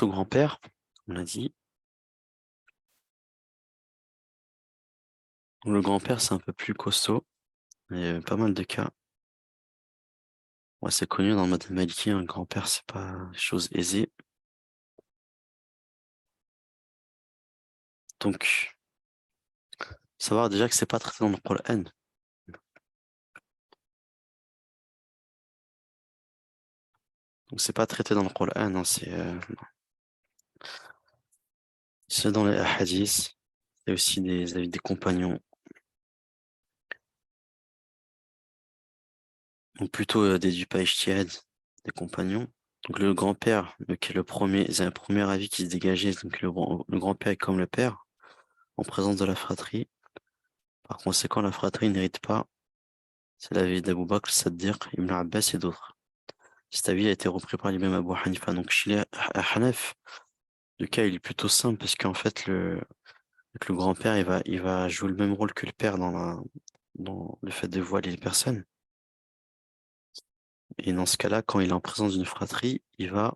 Au grand-père, on a dit. Le grand-père, c'est un peu plus costaud. Il y a pas mal de cas. Ouais, c'est connu dans le mode maliki, un grand-père, c'est pas chose aisée. Donc, savoir déjà que c'est pas traité dans le Coran. Donc, c'est pas traité dans le Coran, hein, c'est dans les hadiths. Il y a aussi des avis des compagnons, ou plutôt des Dupa Ijtihad, des compagnons. Donc, le grand-père, qui est c'est un premier avis qui se dégageait. Donc, le grand-père est comme le père, en présence de la fratrie. Par conséquent, la fratrie n'hérite pas. C'est l'avis d'Abou Bakr, Saddiq, Ibn Abbas et d'autres. Cet avis a été repris par l'imam Abu Hanifa. Donc chez les Hanaf, le cas il est plutôt simple parce qu'en fait le grand-père il va jouer le même rôle que le père dans le fait de voiler les personnes. Et dans ce cas-là, quand il est en présence d'une fratrie, il va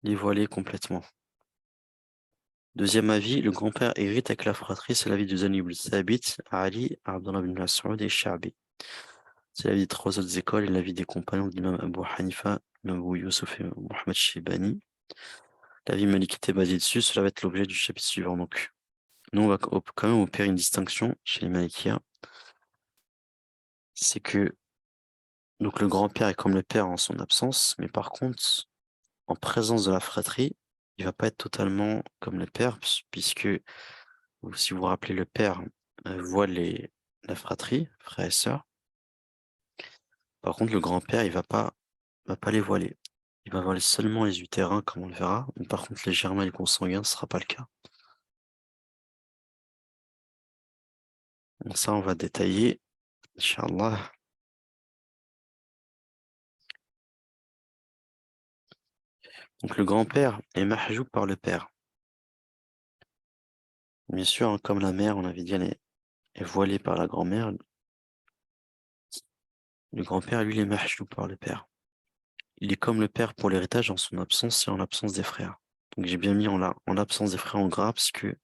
les voiler complètement. Deuxième avis, le grand-père hérite avec la fratrie, c'est l'avis de Zayn ibn Thabit, Ali, Abdullah ibn Mas'ud et Sha'bi. C'est l'avis des trois autres écoles et l'avis des compagnons de l'imam Abu Hanifa, l'imam Abu Yusuf et Mohamed Shibani. L'avis Malik est basé dessus, cela va être l'objet du chapitre suivant. Donc, nous, on va quand même opérer une distinction chez les Malikiens. C'est que donc le grand-père est comme le père en son absence, mais par contre, en présence de la fratrie, il va pas être totalement comme le père, puisque si vous vous rappelez, le père voit la fratrie, frères et sœurs. Par contre, le grand-père, il va pas les voiler. Il va voiler seulement les utérins, comme on le verra. Mais par contre, les germains et les consanguins, ce sera pas le cas. Donc ça, on va détailler, Inch'Allah. Donc le grand-père est mahjoub par le père. Bien sûr, hein, comme la mère, on avait dit, elle est voilée par la grand-mère. Le grand-père, lui, il est mahjoub par le père. Il est comme le père pour l'héritage en son absence et en l'absence des frères. Donc j'ai bien mis en l'absence des frères en gras, parce que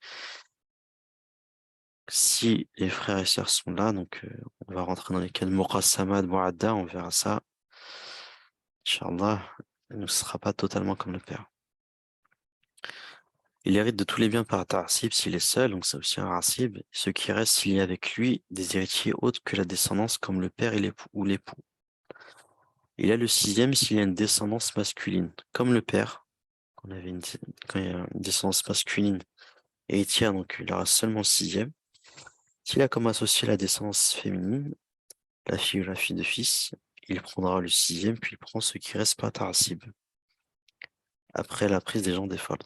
si les frères et sœurs sont là, donc on va rentrer dans les cas de Muqassama, de Mu'adda, on verra ça. Inch'Allah, il ne sera pas totalement comme le père. Il hérite de tous les biens par ta'asib s'il est seul, donc c'est aussi un rasib. Ce qui reste, s'il y a avec lui des héritiers autres que la descendance, comme le père et l'époux ou l'époux. Il a le sixième s'il y a une descendance masculine, comme le père, quand il y a une descendance masculine héritière, donc il aura seulement le sixième. S'il a comme associé la descendance féminine, la fille ou la fille de fils, il prendra le sixième, puis il prend ce qui reste par ta'asib, après la prise des gens défault.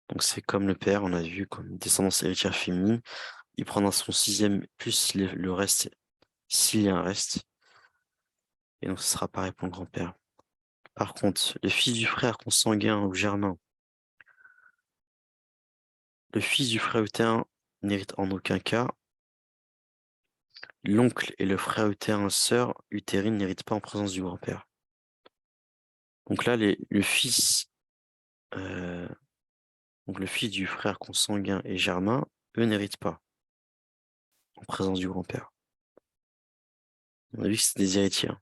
Donc c'est comme le père, on a vu comme descendance héritière féminine, il prendra son sixième plus le reste, s'il y a un reste, et donc ce sera pareil pour le grand-père. Par contre, le fils du frère consanguin ou germain, le fils du frère utérin n'hérite en aucun cas. L'oncle et le frère utérin sœur utérine n'héritent pas en présence du grand-père. Donc là, le fils, euh, donc le fils du frère consanguin et germain, eux n'héritent pas en présence du grand-père. On a vu que c'est des héritiers, hein.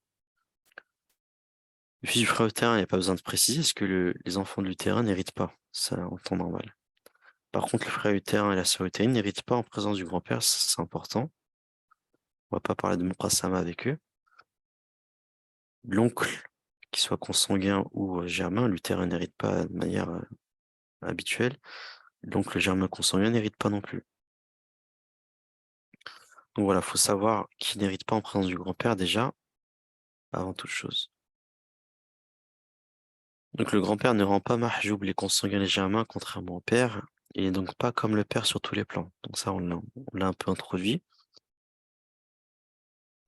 Le fils du frère utérin, il n'y a pas besoin de préciser, parce que les enfants de l'utérin n'héritent pas. Ça, en temps normal. Par contre, le frère utérin et la sœur utérine n'héritent pas en présence du grand-père, ça, c'est important. On va pas parler de Muqassama avec eux. L'oncle, qu'il soit consanguin ou germain, l'utérin n'hérite pas de manière habituelle. L'oncle germain consanguin n'hérite pas non plus. Donc voilà, faut savoir qui n'hérite pas en présence du grand-père déjà, avant toute chose. Donc le grand-père ne rend pas mahjoub les consanguins et les germains, contrairement au père. Il n'est donc pas comme le père sur tous les plans. Donc ça, on l'a un peu introduit.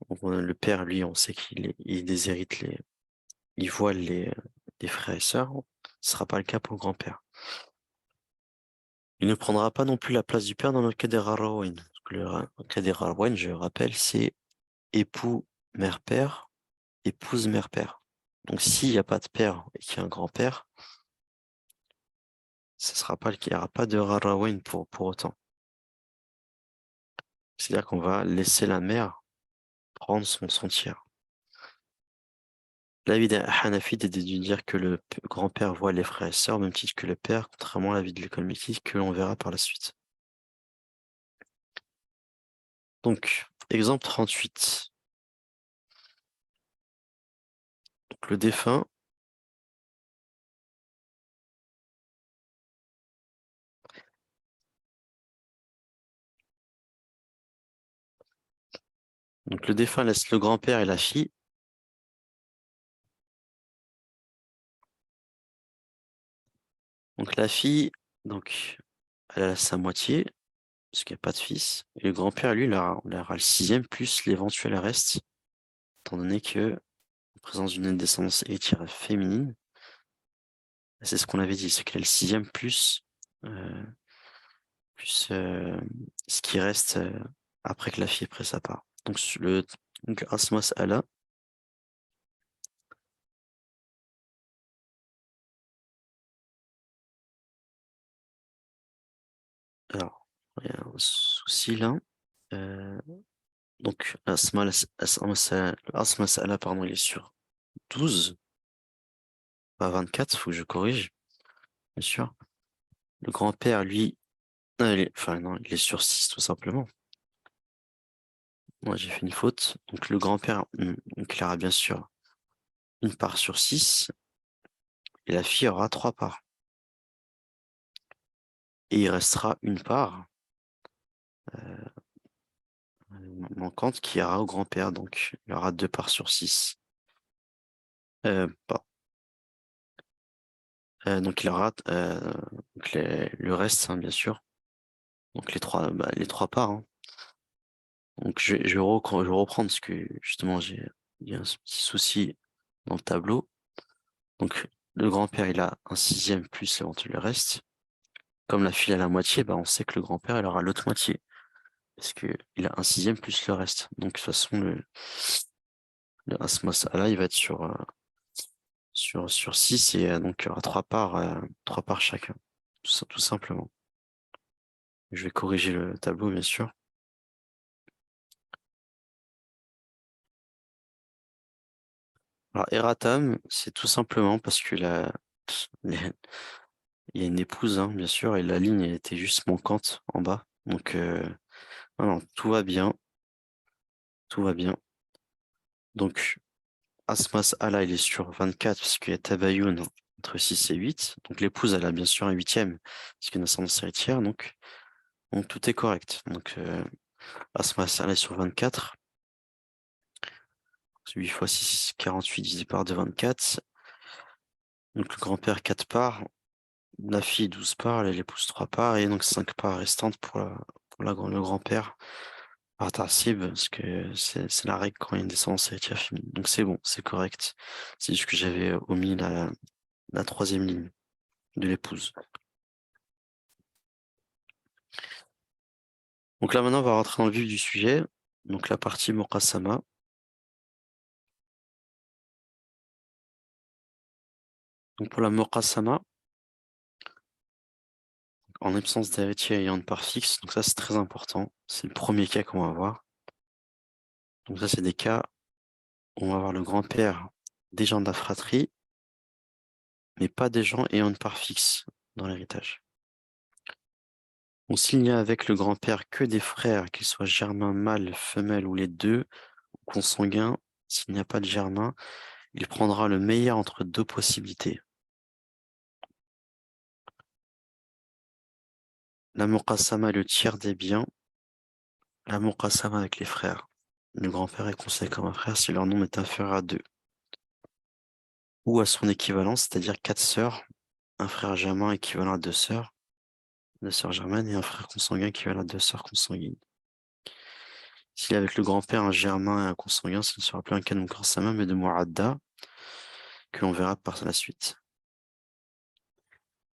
Donc, le père, lui, on sait il déshérite il voile les frères et sœurs. Ce sera pas le cas pour le grand-père. Il ne prendra pas non plus la place du père dans le cas des Rarouin. Le cas des Rarouin, je rappelle, c'est époux mère-père, épouse mère-père. Donc s'il n'y a pas de père et qu'il y a un grand-père, Ce sera pas, il n'y aura pas de Rarawain pour autant. C'est-à-dire qu'on va laisser la mère prendre son tiers. L'avis des Hanafites est de dire que le grand-père voit les frères et sœurs au même titre que le père, contrairement à l'avis de l'école métisse que l'on verra par la suite. Donc, exemple 38. Donc, le défunt, laisse le grand-père et la fille. Donc, la fille, donc, elle a sa moitié, parce qu'il n'y a pas de fils. Et le grand-père, lui, il aura le sixième plus l'éventuel reste, étant donné que, en présence d'une descendance héritière féminine, c'est ce qu'on avait dit, c'est qu'elle a le sixième euh, plus ce qui reste après que la fille ait pris sa part. Donc Asmas Allah, alors, il y a un souci là. Euh, donc Asmas Allah, pardon, il est sur 12, pas 24, faut que je corrige, bien sûr. Le grand-père, lui, enfin non, il est sur 6 tout simplement. Moi, j'ai fait une faute. Donc le grand-père, donc, il aura bien sûr une part sur 6 et la fille aura 3 parts. Et il restera une part manquante qui ira au grand-père, donc il aura 2 parts sur 6. Pas. Donc il aura donc le reste, hein, bien sûr. Donc les trois parts, hein. Donc je vais reprendre parce que justement il y a un petit souci dans le tableau. Donc le grand-père il a un sixième plus l'éventuel reste. Comme la fille a la moitié, bah, on sait que le grand-père il aura l'autre moitié. Parce que il a un sixième plus le reste. Donc de toute façon le Asmas Allah il va être sur 6 et donc il y aura 3 parts chacun. Tout simplement. Je vais corriger le tableau bien sûr. Alors Eratam, c'est tout simplement parce que il y a une épouse, hein, bien sûr, et la ligne elle était juste manquante en bas. Donc non, non, tout va bien, tout va bien. Donc Asmas Allah, il est sur 24 parce qu'il y a Tabayoun entre 6 et 8. Donc l'épouse, elle a bien sûr un huitième parce qu'il y a une ascendance héritière. Donc tout est correct. Donc Asmas Allah est sur 24. 8 fois 6, 48 divisé par 2, 24. Donc le grand-père 4 parts, la fille 12 parts, l'épouse 3 parts, et donc 5 parts restantes le grand-père par Tarsib, parce que c'est la règle quand il y a une descendance héritière féminine. Donc c'est bon, c'est correct. C'est juste que j'avais omis la troisième ligne de l'épouse. Donc là maintenant on va rentrer dans le vif du sujet. Donc la partie Muqassama. Donc pour la Muqassama, en absence d'héritier ayant une part fixe, donc ça c'est très important. C'est le premier cas qu'on va voir. Donc ça c'est des cas où on va avoir le grand-père des gens de la fratrie, mais pas des gens ayant une part fixe dans l'héritage. S'il n'y a avec le grand-père que des frères, qu'ils soient germains, mâles, femelles ou les deux, ou consanguins, s'il n'y a pas de germain, il prendra le meilleur entre deux possibilités. La muqassama est le tiers des biens, la muqassama avec les frères. Le grand-père est considéré comme un frère si leur nombre est inférieur à 2, ou à son équivalent, c'est-à-dire 4 sœurs, un frère germain équivalent à 2 sœurs germaines, et un frère consanguin équivalent à 2 sœurs consanguines. S'il est avec le grand-père un germain et un consanguin, ce ne sera plus un cas de muqassama, mais de mu'adda, que l'on verra par la suite.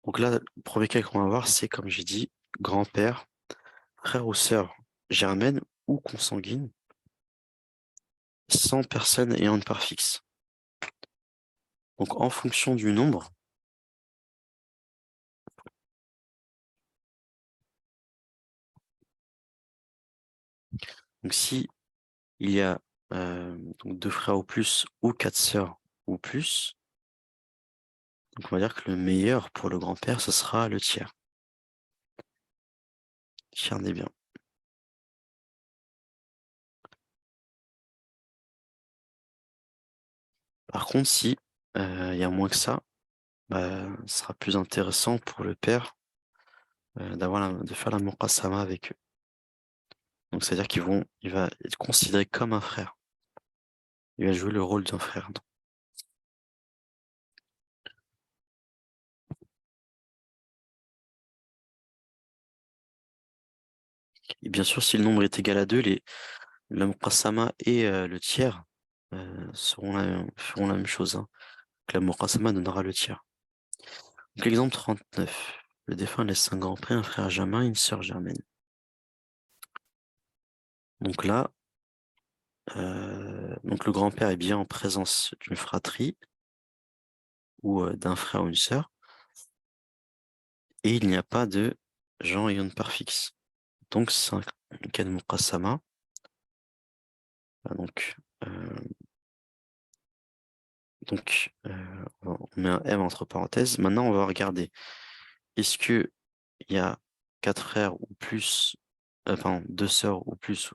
Donc là, le premier cas qu'on va voir, c'est, comme j'ai dit, grand-père, frère ou sœur germaine ou consanguine, sans personne ayant une part fixe. Donc en fonction du nombre, Donc si il y a donc 2 frères ou plus ou 4 sœurs ou plus, donc on va dire que le meilleur pour le grand-père, ce sera le tiers. Regardez bien. Par contre, si il y a moins que ça, bah, ce sera plus intéressant pour le père de faire la muqassama avec eux. Donc c'est-à-dire il va être considéré comme un frère. Il va jouer le rôle d'un frère. Et bien sûr, si le nombre est égal à 2, la muqassama et le tiers feront la même chose, hein. Donc la muqassama donnera le tiers. Donc l'exemple 39. Le défunt laisse un grand-père, un frère germain et une sœur germaine. Donc là, donc le grand-père est bien en présence d'une fratrie ou d'un frère ou une sœur, et il n'y a pas de gens ayant une part fixe. Donc c'est un cas de muqassama. Ah, euh, on met un M entre parenthèses. Maintenant, on va regarder. Est-ce que il y a 4 frères ou plus, pardon, 2 sœurs ou plus,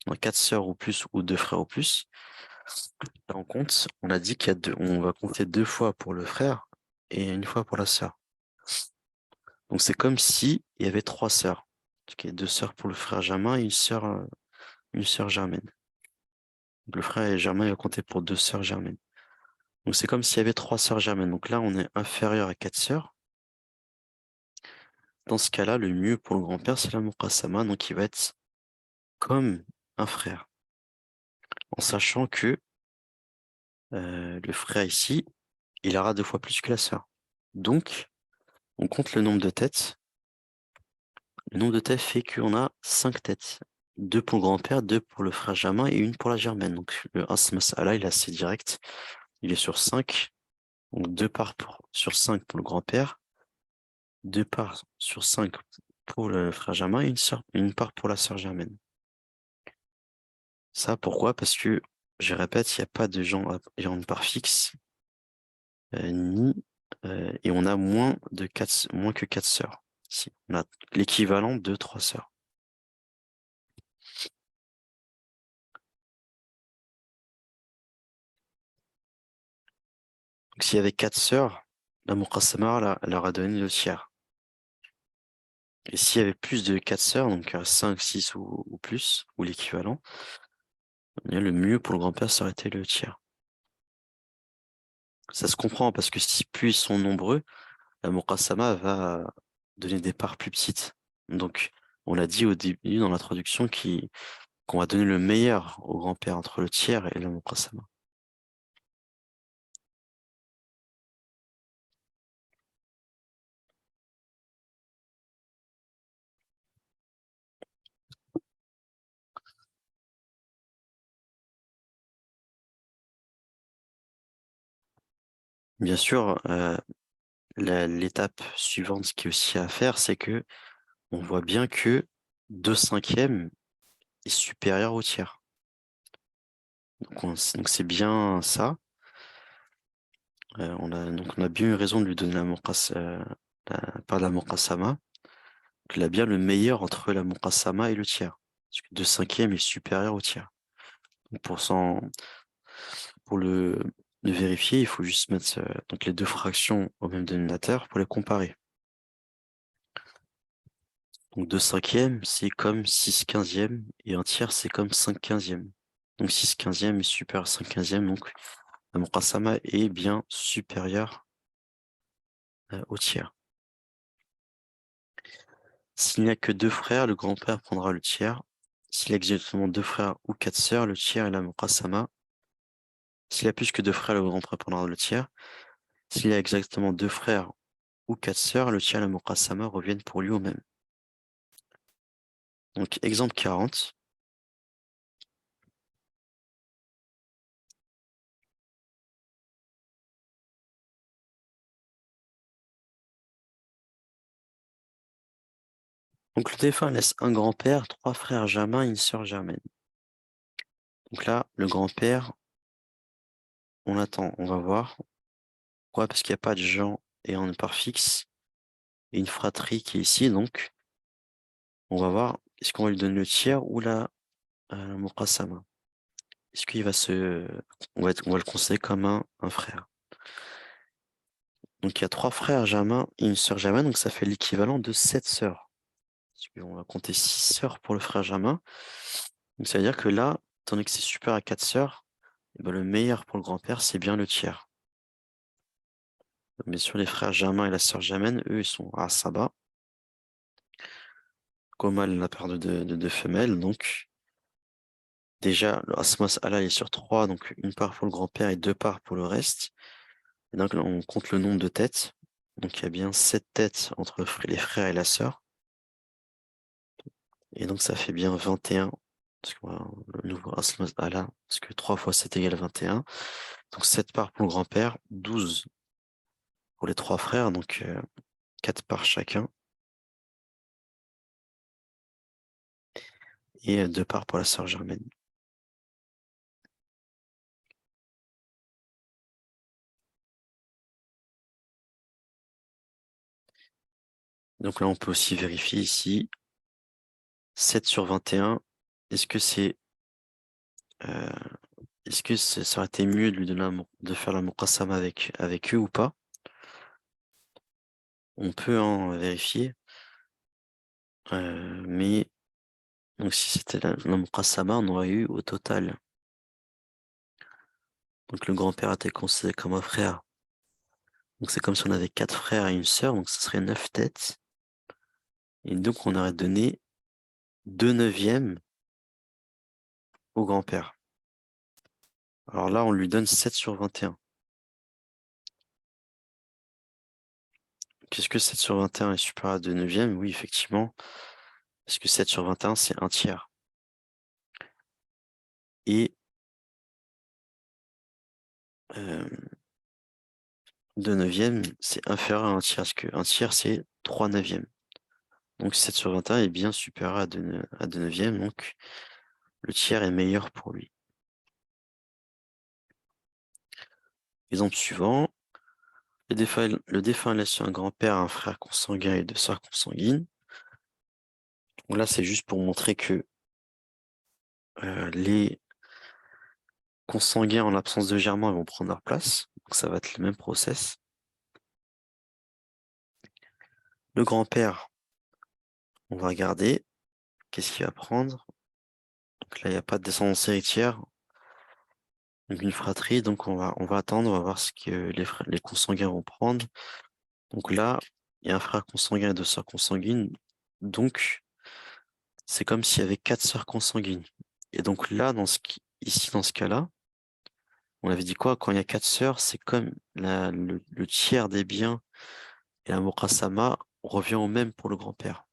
non, 4 sœurs ou plus ou 2 frères ou plus? Là, on a dit on va compter 2 fois pour le frère et une fois pour la sœur. Donc c'est comme si il y avait 3 sœurs. Ok, 2 sœurs pour le frère germain et une sœur germaine. Donc le frère germain il va compter pour 2 sœurs germaines. Donc c'est comme s'il y avait 3 sœurs germaines. Donc là, on est inférieur à 4 sœurs. Dans ce cas-là, le mieux pour le grand-père, c'est la muqassama, donc il va être comme un frère. En sachant que le frère ici, il aura 2 fois plus que la sœur. Donc, on compte le nombre de têtes. Le nombre de têtes fait qu'on a 5 têtes. 2 pour le grand-père, 2 pour le frère germain et une pour la germaine. Donc le as mas'ala, il est assez direct. Il est sur 5. Donc 2 parts sur 5 pour le grand-père, 2 parts sur 5 pour le frère germain et une part pour la sœur germaine. Ça, pourquoi? Parce que, je répète, il n'y a pas de gens ayant une part fixe, ni, et on a moins que 4 sœurs. Si, on a l'équivalent de 3 sœurs. Donc, s'il y avait 4 sœurs, la muqassama, elle leur a donné le tiers. Et s'il y avait plus de 4 sœurs, donc 5, 6 ou plus, ou l'équivalent, eh bien, le mieux pour le grand-père, ça aurait été le tiers. Ça se comprend parce que si plus ils sont nombreux, la muqassama va donner des parts plus petites. Donc, on l'a dit au début dans l'introduction qu'on va donner le meilleur au grand-père entre le tiers et la muqassama. Bien sûr, l'étape suivante qui est aussi à faire, c'est que on voit bien que 2/5 est supérieur au tiers. Donc c'est bien ça. Donc on a bien eu raison de lui donner par la muqassama. Il a bien le meilleur entre la muqassama et le tiers. Parce que 2/5 est supérieur au tiers. Donc pour le vérifier, il faut juste mettre donc les 2 fractions au même dénominateur pour les comparer. Donc 2/5 c'est comme 6/15 et un tiers, c'est comme 5/15. Donc 6/15 est supérieur à 5/15, donc la muqassama est bien supérieure au tiers. S'il n'y a que 2 frères, le grand-père prendra le tiers. S'il y a exactement 2 frères ou 4 sœurs, le tiers est la muqassama. S'il y a plus que 2 frères, le grand-père prendra le tiers. S'il y a exactement 2 frères ou 4 sœurs, le tiers et la muqassama reviennent pour lui au même. Donc, exemple 40. Donc, le défunt laisse un grand-père, 3 frères germains et une sœur germaine. Donc là, le grand-père, on attend, on va voir. Pourquoi? Parce qu'il n'y a pas de gens ayant une part fixe et une fratrie qui est ici, donc on va voir, est-ce qu'on va lui donner le tiers ou la muqassama? Est-ce qu'il va on va le considérer comme un frère. Donc il y a 3 frères germains et une sœur germaine, donc ça fait l'équivalent de 7 sœurs. Parce qu'on va compter 6 sœurs pour le frère germain. Donc ça veut dire que là, étant donné que c'est supérieur à 4 sœurs, eh ben, le meilleur pour le grand-père, c'est bien le tiers. Donc, bien sûr, les frères germains et la sœur germaine, eux, ils sont à Saba. Komal, la paire de deux femelles. Donc déjà, le Asmas Allah est sur 3, donc une part pour le grand-père et 2 parts pour le reste. Et donc là, on compte le nombre de têtes. Donc il y a bien 7 têtes entre les frères et la sœur. Et donc ça fait bien 21. Parce que voilà, le nouveau Asmas Allah, parce que 3 fois 7 égale 21. Donc 7 parts pour le grand-père, 12 pour les 3 frères, donc 4 parts chacun. Et 2 parts pour la sœur germaine. Donc là, on peut aussi vérifier ici. 7 sur 21. Est-ce que euh, ça aurait été mieux de lui donner de faire la muqassama avec eux ou pas? On peut en vérifier. Mais donc si c'était la muqassama, on aurait eu au total. Donc le grand-père a été considéré comme un frère. Donc c'est comme si on avait 4 frères et une sœur, donc ce serait 9 têtes. Et donc on aurait donné 2/9 au grand-père. Alors là, on lui donne 7 sur 21. Qu'est-ce que 7 sur 21 est supérieur à 2/9? Oui, effectivement, parce que 7 sur 21, c'est un tiers. Et 2/9, c'est inférieur à un tiers, parce qu'un tiers, c'est 3/9. Donc 7 sur 21 est bien supérieur à 2/9, donc le tiers est meilleur pour lui. Exemple suivant, le défunt laisse un grand-père, un frère consanguin et 2 sœurs consanguines. Donc là, c'est juste pour montrer que les consanguins en l'absence de germain vont prendre leur place. Donc ça va être le même process. Le grand-père, on va regarder qu'est-ce qu'il va prendre. Donc là, il n'y a pas de descendance héritière. Donc une fratrie, donc on va attendre, on va voir ce que les consanguins vont prendre. Donc là, il y a un frère consanguin et 2 sœurs consanguines. Donc, c'est comme s'il y avait 4 sœurs consanguines. Et donc là, ici, dans ce cas-là, on avait dit quoi? Quand il y a 4 sœurs, c'est comme le tiers des biens et la muqassama revient au même pour le grand-père.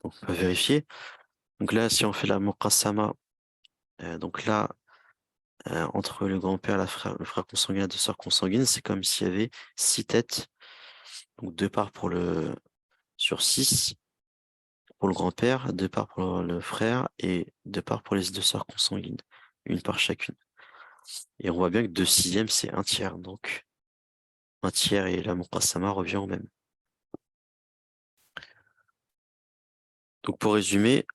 Donc, on va vérifier. Donc là, si on fait la muqassama, donc là, entre le grand-père, le frère consanguin et la 2 sœurs consanguines, c'est comme s'il y avait 6 têtes. Donc 2 parts sur 6 pour le grand-père, 2 parts pour le frère et 2 parts pour les 2 sœurs consanguines. Une part chacune. Et on voit bien que 2/6, c'est un tiers. Donc, un tiers et la muqassama revient au même. Donc, pour résumer,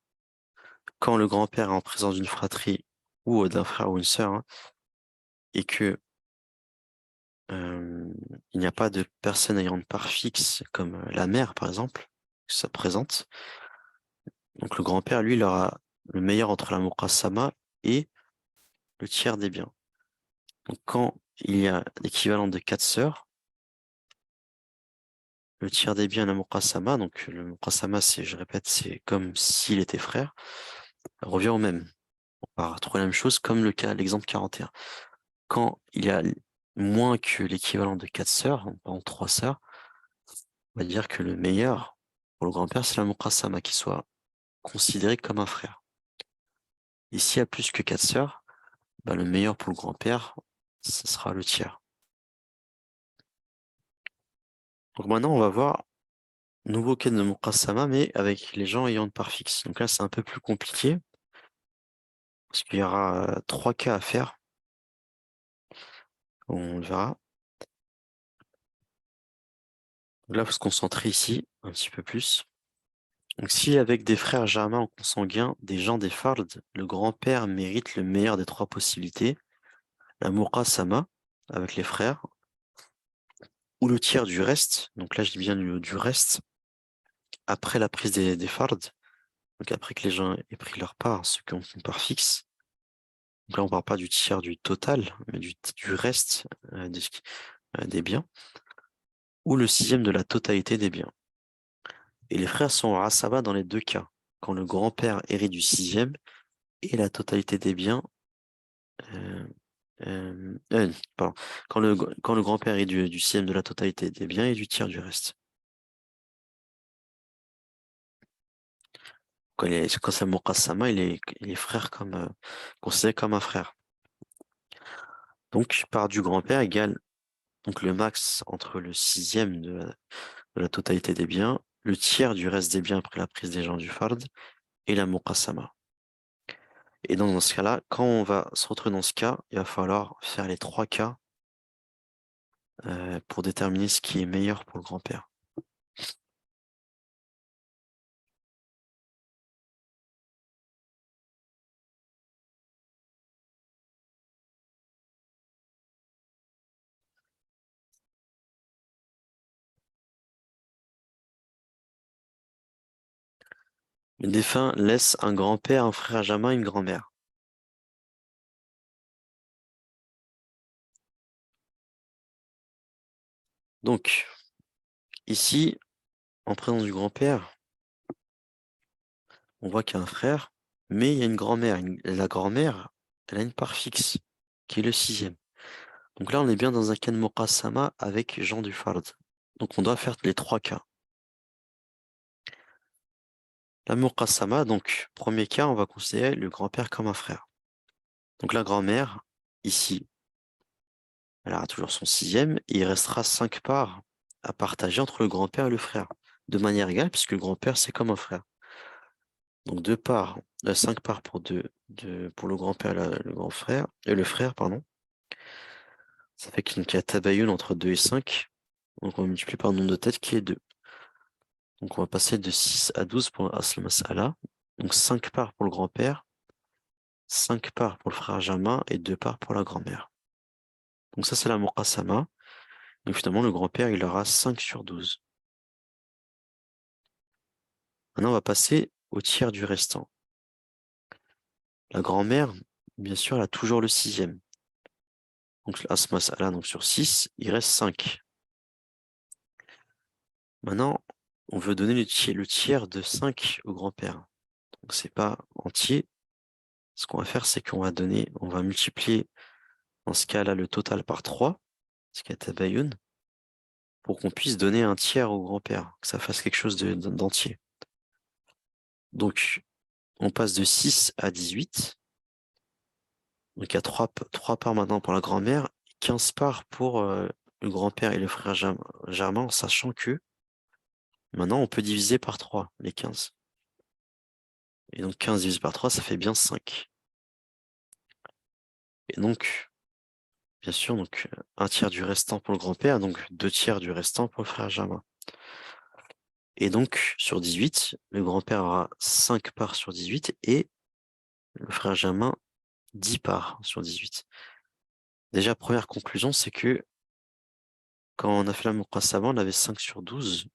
quand le grand-père est en présence d'une fratrie ou d'un frère ou une sœur, hein, et que euh, il n'y a pas de personne ayant une part fixe, comme la mère, par exemple, que ça présente, donc le grand-père, lui, il aura le meilleur entre la muqassama et le tiers des biens. Donc, quand il y a l'équivalent de 4 sœurs, le tiers des biens, la muqassama, donc le muqassama, je répète, c'est comme s'il était frère, revient au même. On va retrouver la même chose comme l'exemple 41. Quand il y a moins que l'équivalent de 4 sœurs, par exemple 3 sœurs, on va dire que le meilleur pour le grand-père, c'est la muqassama, qui soit considéré comme un frère. Et s'il y a plus que 4 sœurs, bah, le meilleur pour le grand-père, ce sera le tiers. Donc maintenant, on va voir nouveau cas de muqassama, mais avec les gens ayant une part fixe. Donc là, c'est un peu plus compliqué. Parce qu'il y aura 3 cas à faire. On le verra. Donc là, il faut se concentrer ici un petit peu plus. Donc si avec des frères germains ou consanguins, des gens des fards, le grand-père mérite le meilleur des trois possibilités, la muqassama avec les frères, ou le tiers du reste, donc là je dis bien du reste, après la prise des fards, donc après que les gens aient pris leur part, ceux qui ont une part fixe. Donc là on parle pas du tiers du total, mais du reste des biens, ou le sixième de la totalité des biens. Et les frères sont en asaba dans les deux cas, quand le grand-père hérite du sixième et la totalité des biens. euh, pardon, quand le grand-père est du sixième de la totalité des biens et du tiers du reste. Quand c'est Muqassama, il est frère comme, considéré comme un frère. Donc, part du grand-père égale donc le max entre le sixième de la totalité des biens, le tiers du reste des biens après la prise des gens du fard et la Muqassama. Et donc, dans ce cas-là, quand on va se retrouver dans ce cas, il va falloir faire les trois cas pour déterminer ce qui est meilleur pour le grand-père. Le défunt laisse un grand-père, un frère germain, une grand-mère. Donc, ici, en présence du grand-père, on voit qu'il y a un frère, mais il y a une grand-mère. La grand-mère, elle a une part fixe, qui est le sixième. Donc là, on est bien dans un cas de Muqassama avec Jean du Fard. Donc on doit faire les trois cas. La Muqassama, donc, premier cas, on va considérer le grand-père comme un frère. Donc la grand-mère, ici, elle aura toujours son sixième, et il restera 5 parts à partager entre le grand-père et le frère, de manière égale, puisque le grand-père, c'est comme un frère. Donc 2 parts, 5 parts pour le grand-père et le grand frère, et le frère, pardon. Ça fait qu'il y a tabayoun entre 2 et 5. Donc on multiplie par le nombre de têtes qui est 2. Donc on va passer de 6 à 12 pour Asl Mas'ala. Donc 5 parts pour le grand-père, 5 parts pour le frère germain et 2 parts pour la grand-mère. Donc ça c'est la Muqassama. Donc finalement le grand-père il aura 5 sur 12. Maintenant on va passer au tiers du restant. La grand-mère, bien sûr, elle a toujours le sixième. Donc Asl Mas'ala, donc sur 6, il reste 5. Maintenant, on veut donner le tiers de 5 au grand-père. Donc c'est pas entier. Ce qu'on va faire, c'est on va multiplier dans ce cas-là le total par 3, ce qui est tabayoun, pour qu'on puisse donner un tiers au grand-père, que ça fasse quelque chose d'entier. Donc, on passe de 6 à 18. Donc, il y a 3 parts maintenant pour la grand-mère, 15 parts pour le grand-père et le frère germain, en sachant que maintenant, on peut diviser par 3, les 15. Et donc, 15 divisé par 3, ça fait bien 5. Et donc, bien sûr, donc, un tiers du restant pour le grand-père, donc 2 tiers du restant pour le frère germain. Et donc, sur 18, le grand-père aura 5 parts sur 18 et le frère germain 10 parts sur 18. Déjà, première conclusion, c'est que quand on a fait la Muqassama, on avait 5 sur 12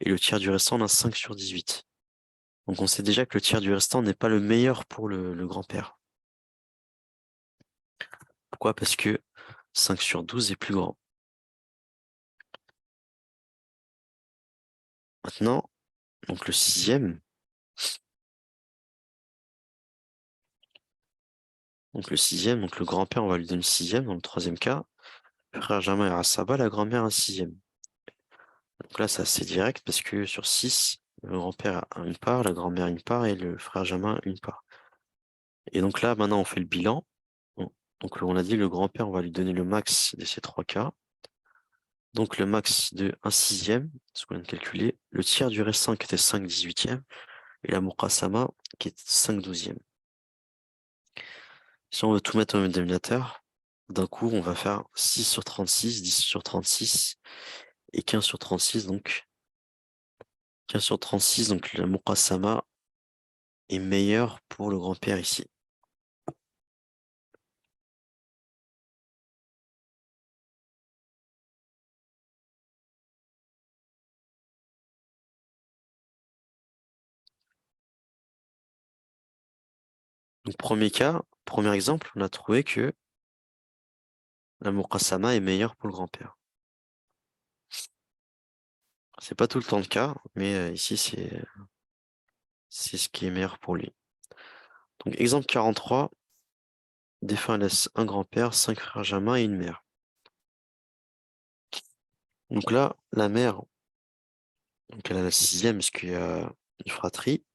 et le tiers du restant, on a 5 sur 18. Donc on sait déjà que le tiers du restant n'est pas le meilleur pour le grand-père. Pourquoi? Parce que 5 sur 12 est plus grand. Maintenant, donc le sixième, donc le grand-père, on va lui donner le sixième dans le troisième cas. Le frère germain est à Saba, la grand-mère un sixième. Donc là, c'est assez direct parce que sur 6, le grand-père a une part, la grand-mère une part et le frère germain une part. Et donc là, maintenant, on fait le bilan. Donc on a dit le grand-père, on va lui donner le max de ces trois cas. Donc le max de 1 sixième, ce qu'on vient de calculer, le tiers du restant qui était 5 18e, et la Muqassama qui est 5 douzième. Si on veut tout mettre au même dénominateur, d'un coup, on va faire 6 sur 36, 10 sur 36 et 15 sur 36. Donc, 15 sur 36, donc le Muqassama est meilleur pour le grand-père ici. Donc, premier cas, premier exemple, on a trouvé que la Muqassama est meilleure pour le grand-père. C'est pas tout le temps le cas, mais ici, c'est ce qui est meilleur pour lui. Donc, exemple 43, défunt laisse un grand-père, 5 frères germains et une mère. Donc là, la mère, donc elle a la sixième, parce qu'il y a une fratrie.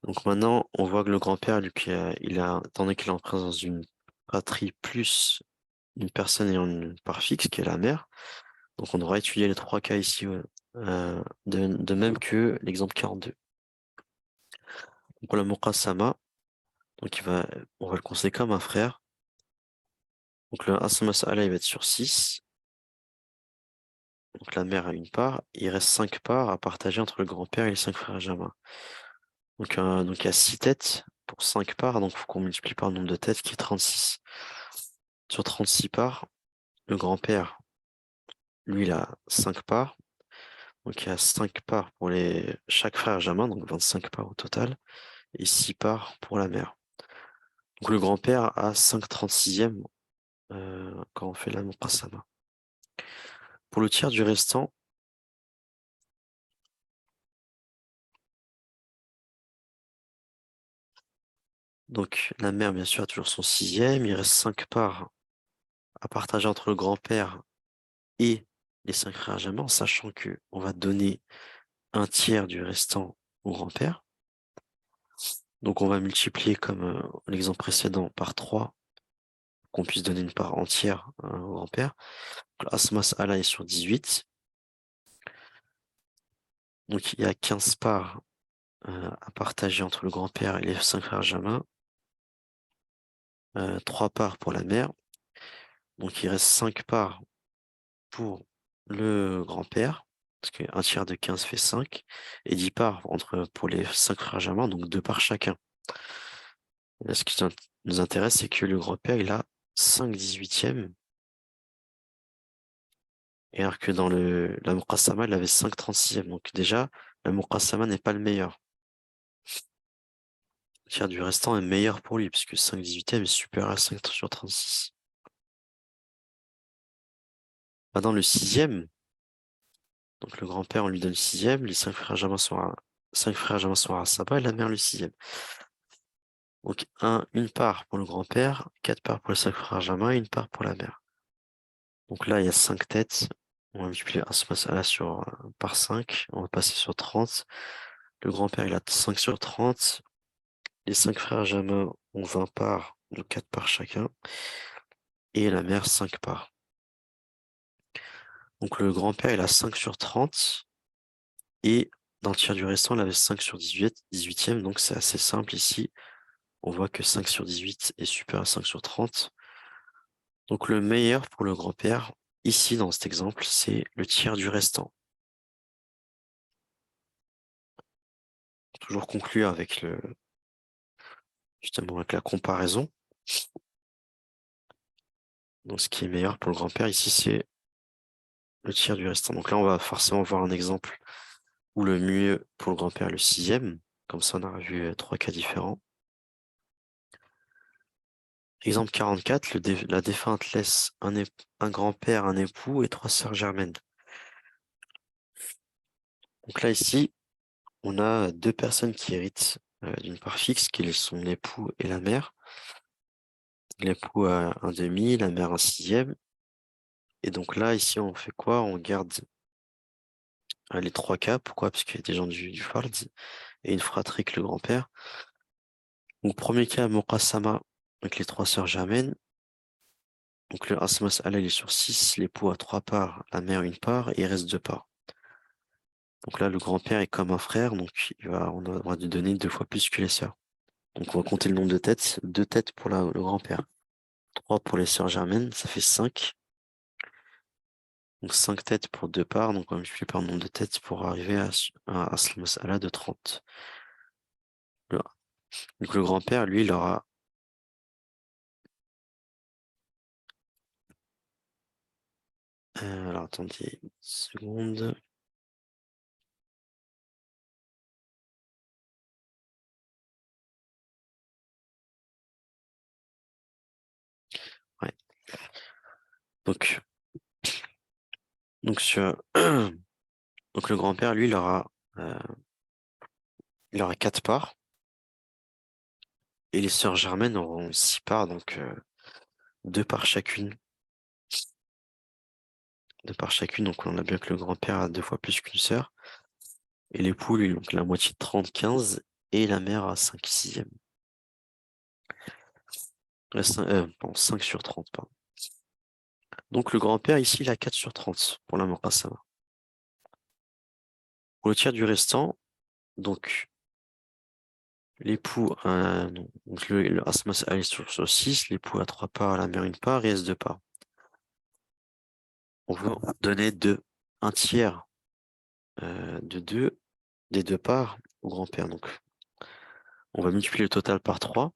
Donc maintenant, on voit que le grand-père, lui, étant donné qu'il est en présence d'une fratrie plus une personne ayant une part fixe, qui est la mère, donc on devra étudier les trois cas ici, de même que l'exemple 42. Donc pour le Muqassama, donc on va le considérer comme un frère. Donc le Asma Sa'ala, il va être sur 6. Donc la mère a une part. Il reste 5 parts à partager entre le grand-père et les 5 frères germains. Donc il y a 6 têtes pour 5 parts, donc il faut qu'on multiplie par le nombre de têtes qui est 36. Sur 36 parts, le grand-père, lui, il a 5 parts. Donc il y a 5 parts pour chaque frère germain, donc 25 parts au total, et 6 parts pour la mère. Donc le grand-père a 5/36e quand on fait la Muqassama. Pour le tiers du restant, donc la mère, bien sûr, a toujours son 6e, il reste 5 parts à partager entre le grand-père et les 5 frères germains, en sachant que on va donner un tiers du restant au grand-père. Donc on va multiplier comme l'exemple précédent par 3, qu'on puisse donner une part entière au grand-père. Asmas Allah est sur 18. Donc il y a 15 parts à partager entre le grand-père et les 5 frères germains. 3 parts pour la mère. Donc il reste 5 parts pour le grand-père, parce qu'un tiers de 15 fait 5, et 10 parts pour les 5 frères germains, donc 2 parts chacun. Et là, ce qui nous intéresse, c'est que le grand-père, il a 5/18e, et alors que dans la Muqassama, il avait 5/36e. Donc déjà, la Muqassama n'est pas le meilleur. Le tiers du restant est meilleur pour lui, puisque 5/18e est supérieur à 5 sur 36. Dans le 6e, donc le grand-père, on lui donne le 6e, les 5 frères germains sont à 5 frères germains sont à Saba, et la mère le 6e. Donc une part pour le grand-père, 4 parts pour les 5 frères germains et une part pour la mère. Donc là, il y a 5 têtes. On va multiplier un masala par 5. On va passer sur 30. Le grand-père, il a 5 sur 30. Les 5 frères germains ont 20 parts, donc 4 parts chacun. Et la mère, 5 parts. Donc le grand-père, il a 5 sur 30. Et dans le tiers du restant, il avait 5 sur 18, 18e. Donc c'est assez simple ici. On voit que 5 sur 18 est supérieur à 5 sur 30. Donc le meilleur pour le grand-père, ici dans cet exemple, c'est le tiers du restant. Toujours conclure avec justement avec la comparaison. Donc ce qui est meilleur pour le grand-père ici, c'est le tiers du restant. Donc là, on va forcément voir un exemple où le mieux pour le grand-père est le 6e. Comme ça, on a vu 3 cas différents. Exemple 44, la défunte laisse un grand-père, un époux et 3 sœurs germaines. Donc là, ici, on a 2 personnes qui héritent d'une part fixe, qui sont l'époux et la mère. L'époux a un demi, la mère un 6e. Et donc là, ici, on fait quoi? On garde les 3 cas. Pourquoi? Parce qu'il y a des gens du fard et une fratrie que le grand-père. Donc, premier cas, Muqassama, avec les 3 sœurs germaines. Donc, le Asmas Allah, il est sur 6. L'époux a 3 parts, la mère une part, et il reste 2 parts. Donc là, le grand-père est comme un frère, donc on va lui donner 2 fois plus que les sœurs. Donc on va compter le nombre de têtes. 2 têtes pour le grand-père. 3 pour les sœurs germaines, ça fait 5. Donc 5 têtes pour 2 parts, donc on va multiplier par le nombre de têtes pour arriver à ce mas'ala de 30. Donc le grand-père, lui, il aura alors attendez une seconde. Ouais. Donc, sur donc le grand-père, lui, il aura 4 parts. Et les sœurs germaines auront 6 parts, donc 2 parts chacune. 2 parts chacune, donc on a bien que le grand-père a 2 fois plus qu'une sœur. Et l'époux, lui, donc la moitié de 30, 15, et la mère a 5 sixièmes. 5 sur 30, pardon. Donc le grand-père, ici, il a 4 sur 30 pour la Muqassama. Pour le tiers du restant, donc l'époux, donc le Asmas A est sur 6, l'époux a 3 parts, la mère une part, et reste 2 parts. On veut donner un tiers des 2 parts au grand-père. Donc on va multiplier le total par 3.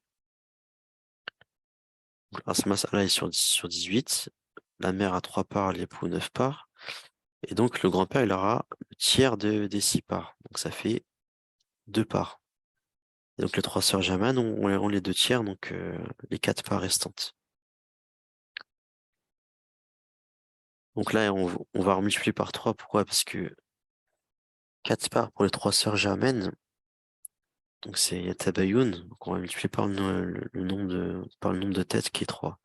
Donc Asmas A est sur 18, la mère a 3 parts, l'époux 9 parts. Et donc le grand-père, il aura le tiers des 6 parts. Donc ça fait 2 parts. Et donc les 3 sœurs germaines ont les 2 tiers, donc les 4 parts restantes. Donc là, on va multiplier par 3. Pourquoi? Parce que 4 parts pour les 3 sœurs germaines, donc c'est tabayoun, donc on va multiplier par par le nombre de têtes qui est 3.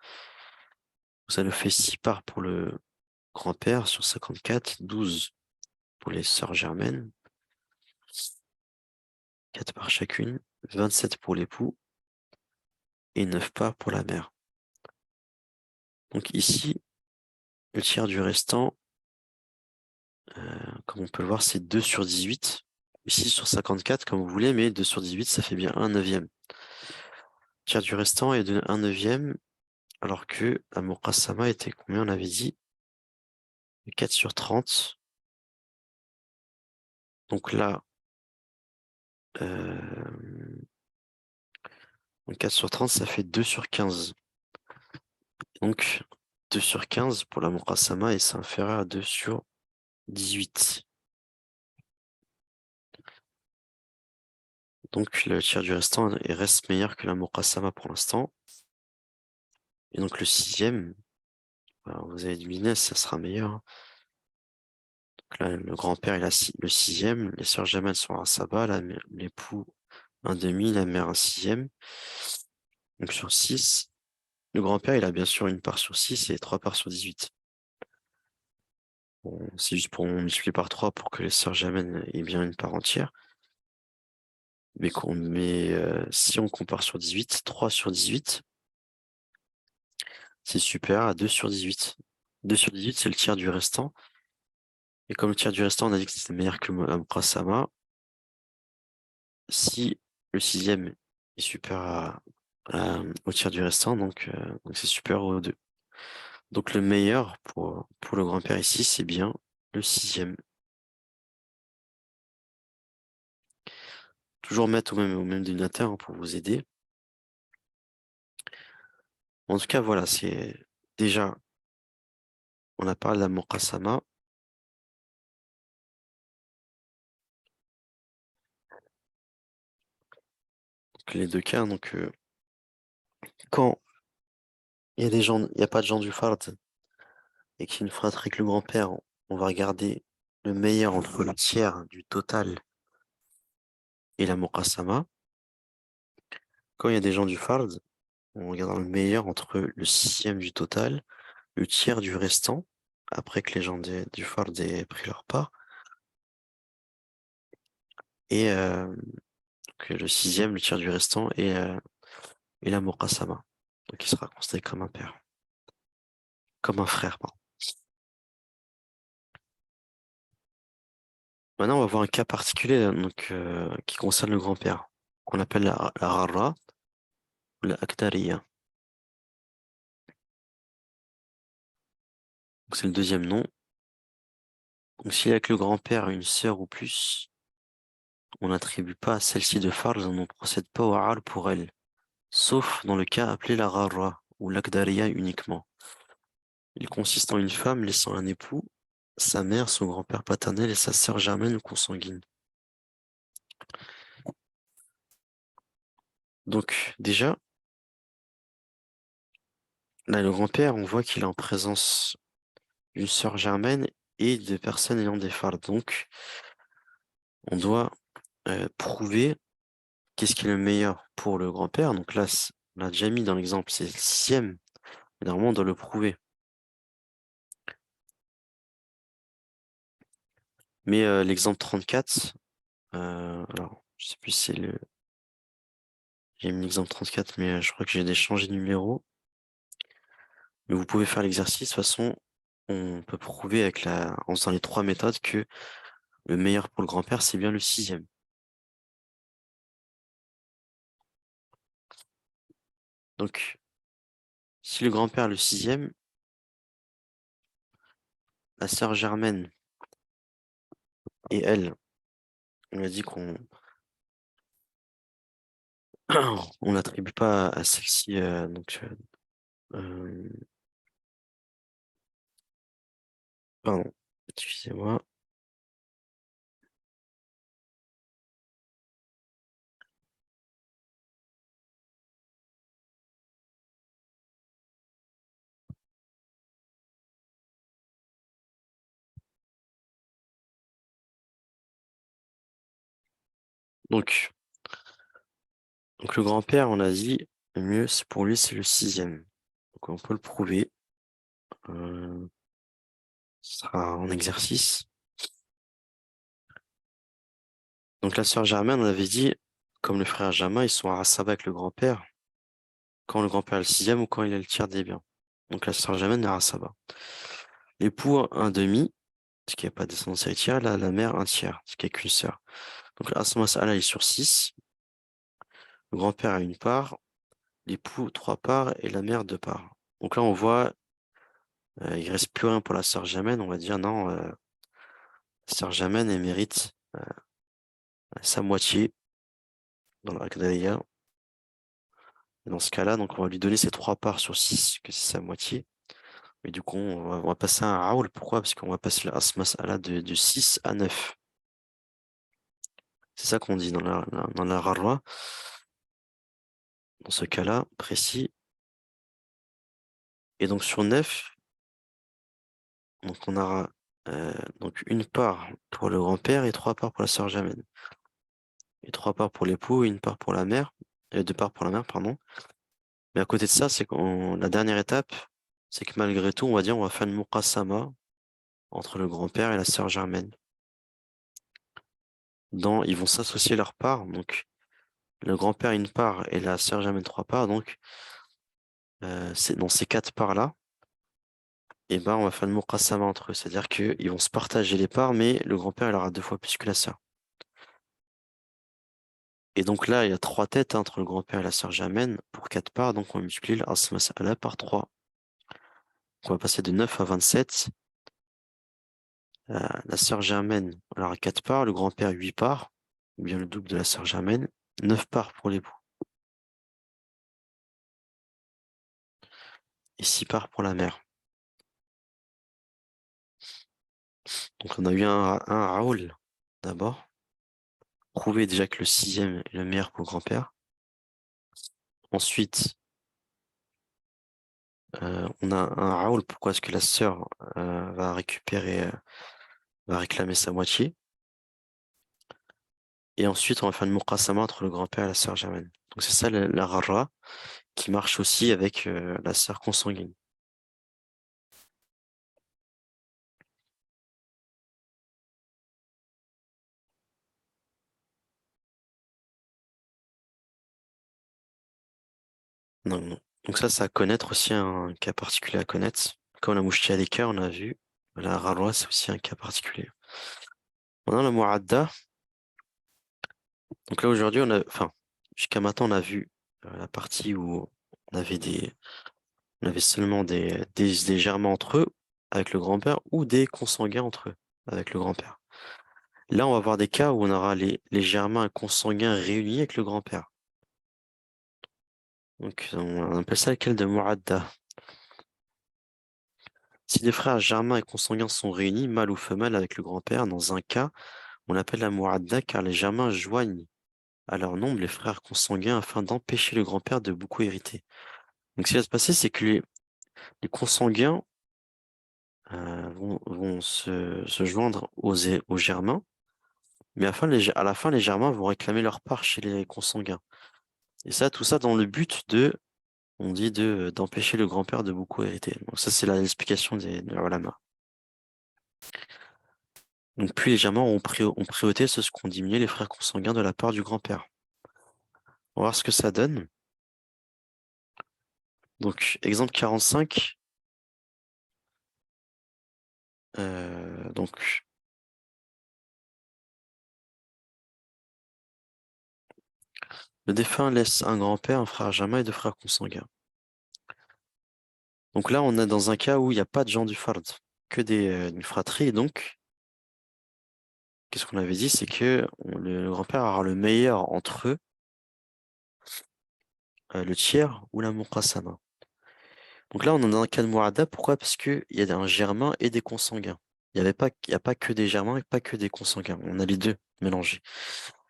Ça nous fait 6 parts pour le grand-père sur 54, 12 pour les sœurs germaines, 4 parts chacune, 27 pour l'époux et 9 parts pour la mère. Donc ici, le tiers du restant, comme on peut le voir, c'est 2 sur 18. Ici sur 54, comme vous voulez, mais 2 sur 18, ça fait bien 1 neuvième. Le tiers du restant est de 1 neuvième, alors que la Muqassama était combien, on avait dit? 4 sur 30. Donc là, 4 sur 30, ça fait 2 sur 15. Donc 2 sur 15 pour la Muqassama et c'est inférieur à 2 sur 18. Donc le tiers du restant reste meilleur que la Muqassama pour l'instant. Et donc le sixième, alors vous avez deviné, ça sera meilleur, hein. Donc là, le grand-père, il a le sixième, les sœurs germaines sont à Saba, l'époux un demi, la mère un sixième. Donc sur 6, le grand-père, il a bien sûr une part sur 6 et 3 parts sur 18. Bon, c'est juste pour multiplier par 3 pour que les sœurs germaines aient bien une part entière. Mais si on compare sur 18, 3 sur 18, c'est supérieur à 2 sur 18. 2 sur 18, c'est le tiers du restant. Et comme le tiers du restant, on a dit que c'était meilleur que la Muqassama, si le sixième est supérieur au tiers du restant, donc c'est supérieur aux 2. Donc le meilleur pour le grand-père ici, c'est bien le sixième. Toujours mettre au même dénominateur, hein, pour vous aider. En tout cas, voilà, c'est déjà, on a parlé de la Muqassama. Donc les deux cas, donc quand il n'y a pas de gens du fard et qu'il y a une fratrie avec le grand-père, on va regarder le meilleur entre le tiers du total et la Muqassama. Quand il y a des gens du fard, on regarde le meilleur entre le sixième du total, le tiers du restant, après que les gens du fard aient pris leur part, et que le sixième, le tiers du restant, et la Muqassama. Donc il sera considéré comme un père, comme un frère, pardon. Maintenant, on va voir un cas particulier, donc, qui concerne le grand-père. qu'on appelle la Gharra ou la Akdariya. Donc c'est le deuxième nom. Donc s'il y a que le grand-père une sœur ou plus, on n'attribue pas à celle-ci de farz, on ne procède pas au hal pour elle, sauf dans le cas appelé la Gharra ou l'Akdariya uniquement. Il consiste en une femme laissant un époux, sa mère, son grand-père paternel et sa sœur germaine ou consanguine. Donc déjà, là le grand-père, on voit qu'il est en présence d'une sœur germaine et de personnes ayant des fards. Donc on doit prouver qu'est-ce qui est le meilleur pour le grand-père. Donc là, on l'a déjà mis dans l'exemple, c'est le sixième. Mais normalement, on doit le prouver. Mais l'exemple 34, alors, je sais plus si c'est le... J'ai mis l'exemple 34, mais je crois que j'ai changé de numéro. Mais vous pouvez faire l'exercice. De toute façon, on peut prouver en faisant les trois méthodes que le meilleur pour le grand-père, c'est bien le sixième. Donc, si le grand-père est le sixième, la sœur germaine et elle, on a dit qu'on on n'attribue pas à celle-ci, euh, pardon, excusez-moi. Donc, donc le grand-père, on a dit, le mieux, c'est pour lui, c'est le sixième. Donc on peut le prouver. Euh, Ce sera en exercice. Donc la sœur germaine, on avait dit, comme le frère germain, ils sont à Asaba avec le grand-père, quand le grand-père est le sixième ou quand il est le tiers des biens. Donc la sœur germaine est à Asaba. L'époux, un demi, parce qu'il n'y a pas de descendance héritière, la mère, un tiers, parce qu'il n'y a qu'une sœur. Donc Asma Mas'ala est sur 6. Le grand-père a une part, l'époux, trois parts, et la mère, deux parts. Donc là, on voit, il reste plus rien pour la sœur germaine. On va dire non, la sœur germaine, elle mérite sa moitié dans la Qadariya. Et dans ce cas-là, donc on va lui donner ses trois parts sur 6, que c'est sa moitié. Mais du coup, on va passer à un Raoul. Pourquoi? Parce qu'on va passer la Asmas Allah de 6 à 9. C'est ça qu'on dit dans la Rarwa. Dans ce cas-là, précis. Et donc sur 9, donc on aura donc une part pour le grand-père et trois parts pour la sœur Jamel. Et trois parts pour l'époux et une part pour la mère. Et deux parts pour la mère, pardon. Mais à côté de ça, c'est qu'on la dernière étape, c'est que malgré tout, on va dire on va faire une muqassama entre le grand-père et la sœur germaine. Ils vont s'associer leurs parts. Donc le grand-père a une part et la sœur germaine trois parts. Donc c'est dans ces quatre parts-là, et ben on va faire une muqassama entre eux. C'est-à-dire qu'ils vont se partager les parts, mais le grand-père il aura deux fois plus que la sœur. Et donc là, il y a trois têtes entre le grand-père et la sœur germaine pour quatre parts. Donc on multiplie l'asma par 3. On va passer de 9 à 27. La sœur germaine, elle aura 4 parts, le grand-père 8 parts, ou bien le double de la sœur germaine, 9 parts pour l'époux, et 6 parts pour la mère. Donc on a eu un Raoul d'abord, prouver déjà que le sixième est le meilleur pour le grand-père. Ensuite, on a un Raoul, pourquoi est-ce que la sœur va réclamer sa moitié. Et ensuite, on va faire une muqassama entre le grand-père et la sœur germaine. Donc c'est ça la rara qui marche aussi avec la sœur consanguine. Non, non. Donc ça, c'est à connaître aussi un cas particulier à connaître. Comme la mouchti alika, on a vu. La rara, c'est aussi un cas particulier. Maintenant, la mu'adda. Donc là, aujourd'hui, enfin, Jusqu'à maintenant, on a vu la partie où on avait on avait seulement des germains entre eux avec le grand-père ou des consanguins entre eux avec le grand-père. Là, on va voir des cas où on aura les germains consanguins réunis avec le grand-père. Donc, on appelle ça le cas de Mu'adda. Si des frères germains et consanguins sont réunis, mâle ou femelle, avec le grand-père, dans un cas, on appelle la Mu'adda car les germains joignent à leur nombre les frères consanguins afin d'empêcher le grand-père de beaucoup hériter. Donc, ce qui va se passer, c'est que les consanguins vont se joindre aux germains, mais à la fin, les germains vont réclamer leur part chez les consanguins. Et ça, tout ça dans le but on dit d'empêcher le grand-père de beaucoup hériter. Donc ça, c'est l'explication des ulama. Donc plus les germains ont priorité ceux qui ont diminué les frères consanguins de la part du grand-père. On va voir ce que ça donne. Donc, exemple 45. Donc, le défunt laisse un grand-père, un frère germain et deux frères consanguins. Donc là, on est dans un cas où il n'y a pas de gens du fard, que d'une fratrie. Et donc, qu'est-ce qu'on avait dit? C'est que le grand-père aura le meilleur entre eux, le tiers ou la muqassama. Donc là, on est dans un cas de mu'adda. Pourquoi? Parce qu'il y a un germain et des consanguins. Il y a pas que des germains et pas que des consanguins. On a les deux mélangés.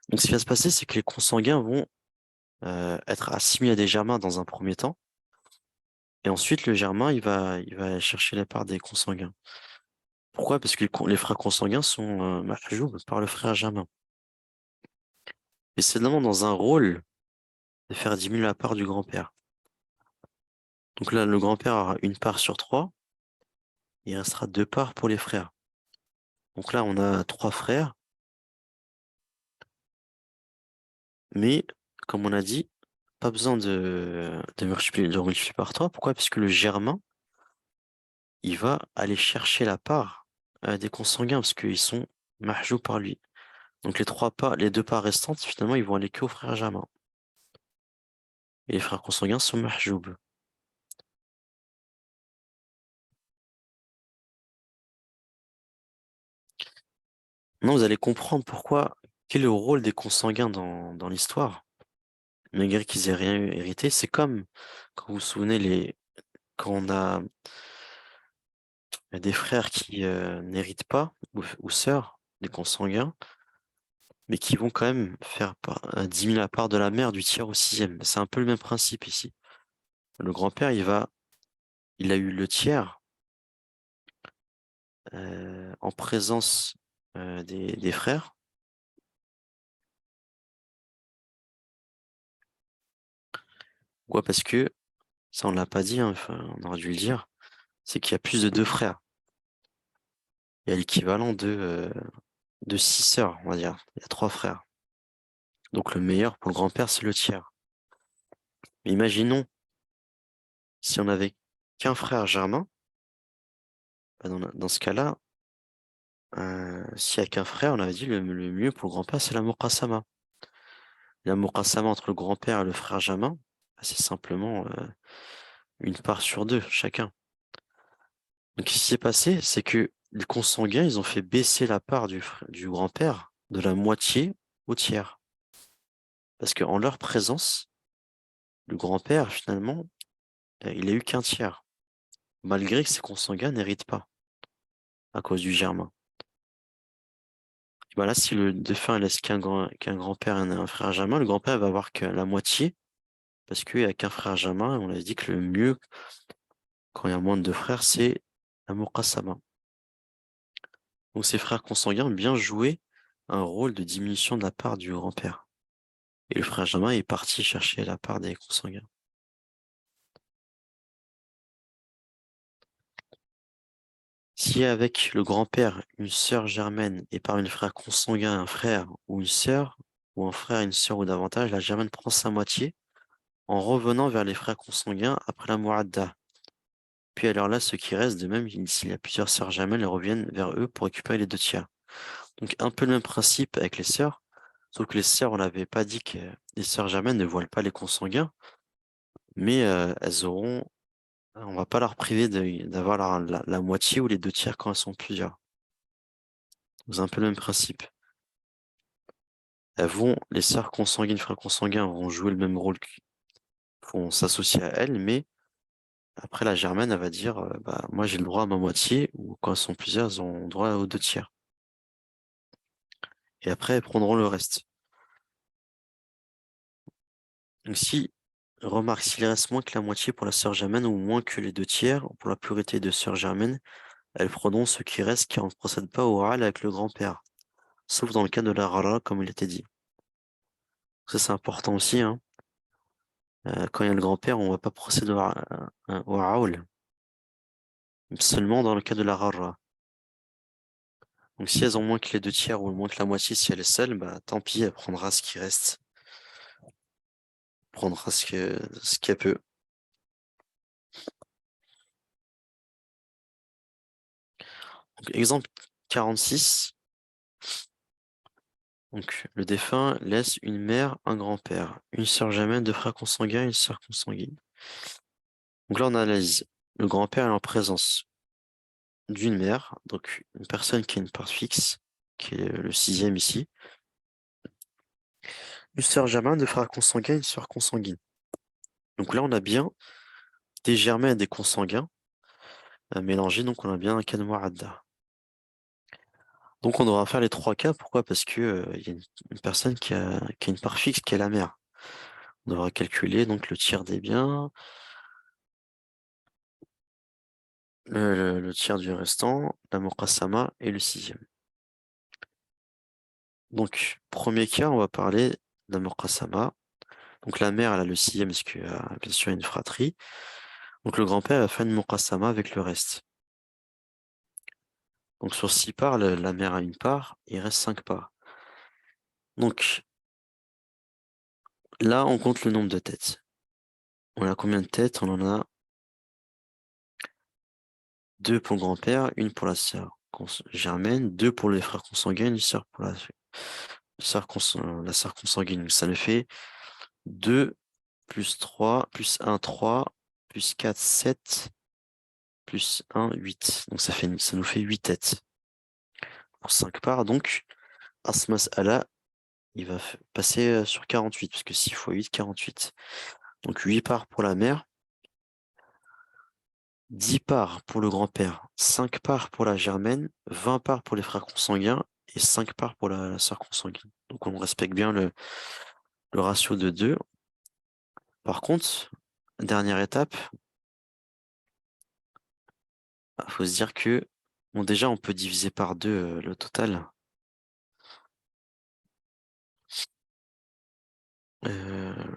Donc, ce qui va se passer, c'est que les consanguins vont être assimilés à des germains dans un premier temps. Et ensuite, le germain, il va chercher la part des consanguins. Pourquoi? Parce que les frères consanguins sont mahjoub par le frère germain. Et c'est vraiment dans un rôle de faire diminuer la part du grand-père. Donc là, le grand-père aura une part sur trois. Il restera deux parts pour les frères. Donc là, on a trois frères. Mais, comme on a dit, pas besoin de multiplier par trois. Pourquoi? Parce que le germain, il va aller chercher la part des consanguins parce qu'ils sont mahjoub par lui. Donc les deux parts restantes, finalement, ils vont aller qu'aux frères germains. Et les frères consanguins sont mahjoub. Non, vous allez comprendre pourquoi, quel est le rôle des consanguins dans l'histoire. Malgré qu'ils aient rien hérité, c'est comme, quand vous vous souvenez, quand on a des frères qui n'héritent pas, ou sœurs, des consanguins, mais qui vont quand même diminuer la part de la mère du tiers au sixième. C'est un peu le même principe ici. Le grand-père, il a eu le tiers en présence des frères. Pourquoi? Parce que, ça on l'a pas dit, hein, enfin, on aurait dû le dire, c'est qu'il y a plus de deux frères. Il y a l'équivalent de six sœurs, on va dire. Il y a trois frères. Donc le meilleur pour le grand-père, c'est le tiers. Mais imaginons si on avait qu'un frère germain, bah, dans ce cas-là, s'il n'y a qu'un frère, on avait dit le mieux pour le grand-père, c'est la muqassama. La muqassama entre le grand-père et le frère germain, bah, c'est simplement une part sur deux, chacun. Donc, ce qui s'est passé, c'est que les consanguins, ils ont fait baisser la part du grand-père de la moitié au tiers. Parce qu'en leur présence, le grand-père, finalement, il a eu qu'un tiers, malgré que ses consanguins n'héritent pas à cause du germain. Voilà, si le défunt laisse qu'un grand-père et un frère germain, le grand-père va avoir que la moitié, parce qu'il n'y a qu'un frère germain, et on a dit que le mieux, quand il y a moins de deux frères, c'est la muqassama. Donc ces frères consanguins ont bien joué un rôle de diminution de la part du grand-père. Et le frère germain est parti chercher la part des consanguins. Si avec le grand-père, une sœur germaine et par une frère consanguin un frère ou une sœur, ou un frère, une sœur ou davantage, la germaine prend sa moitié en revenant vers les frères consanguins après la mu'adda. Puis alors là, ceux qui restent, de même, s'il y a plusieurs sœurs germaines, elles reviennent vers eux pour récupérer les deux tiers. Donc un peu le même principe avec les sœurs. Sauf que les sœurs, on n'avait pas dit que les sœurs germaines ne voilent pas les consanguins, mais elles auront, on va pas leur priver d'avoir la moitié ou les deux tiers quand elles sont plusieurs. C'est un peu le même principe. Les sœurs consanguines, frères consanguins vont jouer le même rôle, vont s'associer à elles, mais après la germaine, elle va dire, bah, moi j'ai le droit à ma moitié, ou quand elles sont plusieurs, elles ont droit aux deux tiers. Et après, elles prendront le reste. Donc remarque, s'il reste moins que la moitié pour la sœur germaine ou moins que les deux tiers pour la pluralité de sœurs germaines, elles prendront ce qui reste qui ne procède pas au oral avec le grand-père, sauf dans le cas de la rara, comme il était dit. Ça, c'est important aussi, hein. Quand il y a le grand-père, on ne va pas procéder au raoul, seulement dans le cas de la rara. Donc si elles ont moins que les deux tiers ou moins que la moitié, si elle est seule, bah tant pis, elle prendra ce qui reste, prendra ce qu'elle peut. Donc, exemple 46. Donc, le défunt laisse une mère, un grand-père, une sœur germaine, deux frères consanguins, une sœur consanguine. Donc là, on analyse. Le grand-père est en présence d'une mère, donc une personne qui a une part fixe, qui est le sixième ici. Une sœur germaine, deux frères consanguins, une sœur consanguine. Donc là, on a bien des germains et des consanguins mélangés, donc on a bien un cas de mu'adda. Donc on devra faire les trois cas. Pourquoi? Parce que il y a une personne qui a une part fixe, qui est la mère. On devra calculer donc le tiers des biens, le tiers du restant, la muqassama et le sixième. Donc, premier cas, on va parler de la muqassama. Donc la mère, elle a le sixième parce qu'il y a bien sûr une fratrie. Donc le grand-père va faire une muqassama avec le reste. Donc sur 6 parts, la mère a une part, il reste 5 parts. Donc là, on compte le nombre de têtes. On a combien de têtes? On en a deux pour le grand-père, une pour la sœur germaine, deux pour les frères consanguins, une sœur pour la sœur consanguine. Ça nous fait 2 plus 3 plus un 3 plus 4 7 plus un 8. Donc ça nous fait 8 têtes pour 5 parts. Donc, Asmas Allah, il va passer sur 48, parce que 6 fois 8, 48. Donc 8 parts pour la mère, 10 parts pour le grand-père, 5 parts pour la germaine, 20 parts pour les frères consanguins et 5 parts pour la sœur consanguine. Donc on respecte bien le ratio de 2. Par contre, dernière étape, il faut se dire que, bon, déjà on peut diviser par 2 le total. Euh,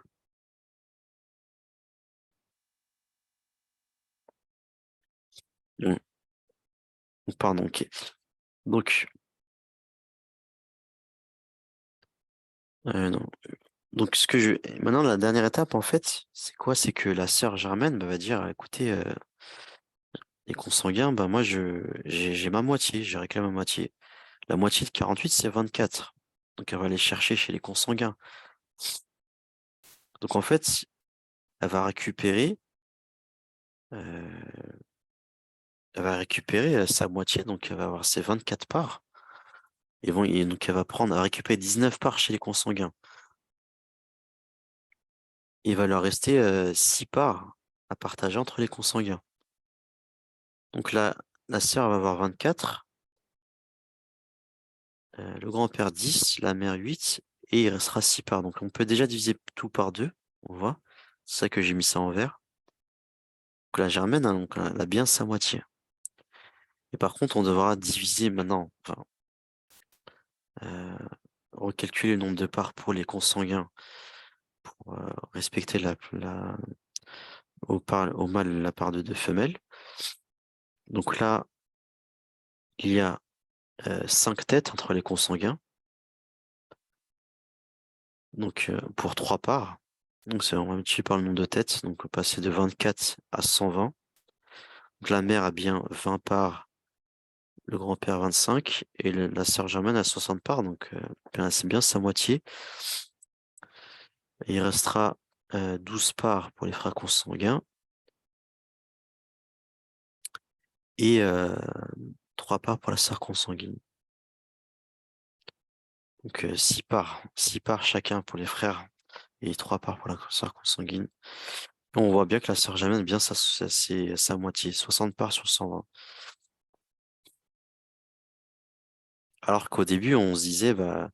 bon, pardon, ok. Donc, non. Donc, maintenant, la dernière étape, en fait, c'est quoi? C'est que la sœur germaine va dire, écoutez, les consanguins, bah, moi, j'ai ma moitié, j'ai réclamé ma moitié. La moitié de 48, c'est 24. Donc, elle va aller chercher chez les consanguins. Donc, en fait, elle va récupérer, euh, sa moitié, donc elle va avoir ses 24 parts. Et donc, elle va récupérer 19 parts chez les consanguins. Il va leur rester 6 parts à partager entre les consanguins. Donc là, la sœur va avoir 24, le grand-père 10, la mère 8, et il restera 6 parts. Donc on peut déjà diviser tout par 2, on voit. C'est ça que j'ai mis ça en vert. Donc la germaine, hein, donc, elle a bien sa moitié. Et par contre, on devra diviser maintenant, enfin, euh, recalculer le nombre de parts pour les consanguins pour respecter au mâle la part de deux femelles. Donc là, il y a 5 têtes entre les consanguins. Donc pour 3 parts. Donc on va multiplier par le nombre de têtes. Donc on va passer de 24 à 120. Donc la mère a bien 20 parts, le grand-père 25 et la sœur germaine a 60 parts, donc c'est bien sa moitié. Et il restera 12 parts pour les frères consanguins et 3 parts pour la sœur consanguine. Donc 6 parts, 6 parts chacun pour les frères et 3 parts pour la sœur consanguine. Et on voit bien que la sœur germaine a bien sa moitié, 60 parts sur 120. Alors qu'au début, on se disait, bah,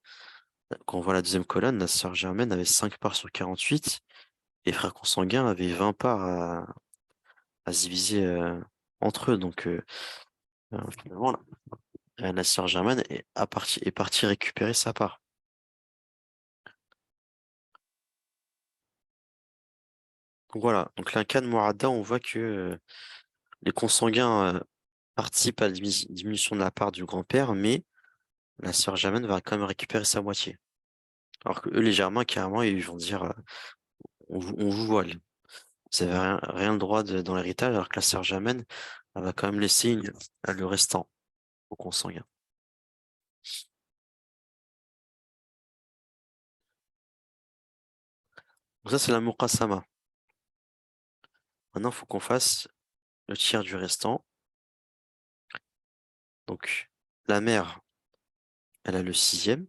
quand on voit la deuxième colonne, la sœur germaine avait 5 parts sur 48, et les frères consanguins avaient 20 parts à se diviser entre eux. Donc finalement, la sœur germaine est partie récupérer sa part. Donc voilà, donc là, cas de Mourada, on voit que les consanguins participent à la diminution de la part du grand-père, mais la sœur germaine va quand même récupérer sa moitié. Alors que eux, les Germains, carrément, ils vont dire on vous vole. Vous avez rien le droit dans l'héritage, alors que la sœur germaine, elle va quand même laisser le restant aux consanguins. Donc ça, c'est la muqassama. Maintenant, il faut qu'on fasse le tiers du restant. Donc, la mère, elle a le sixième,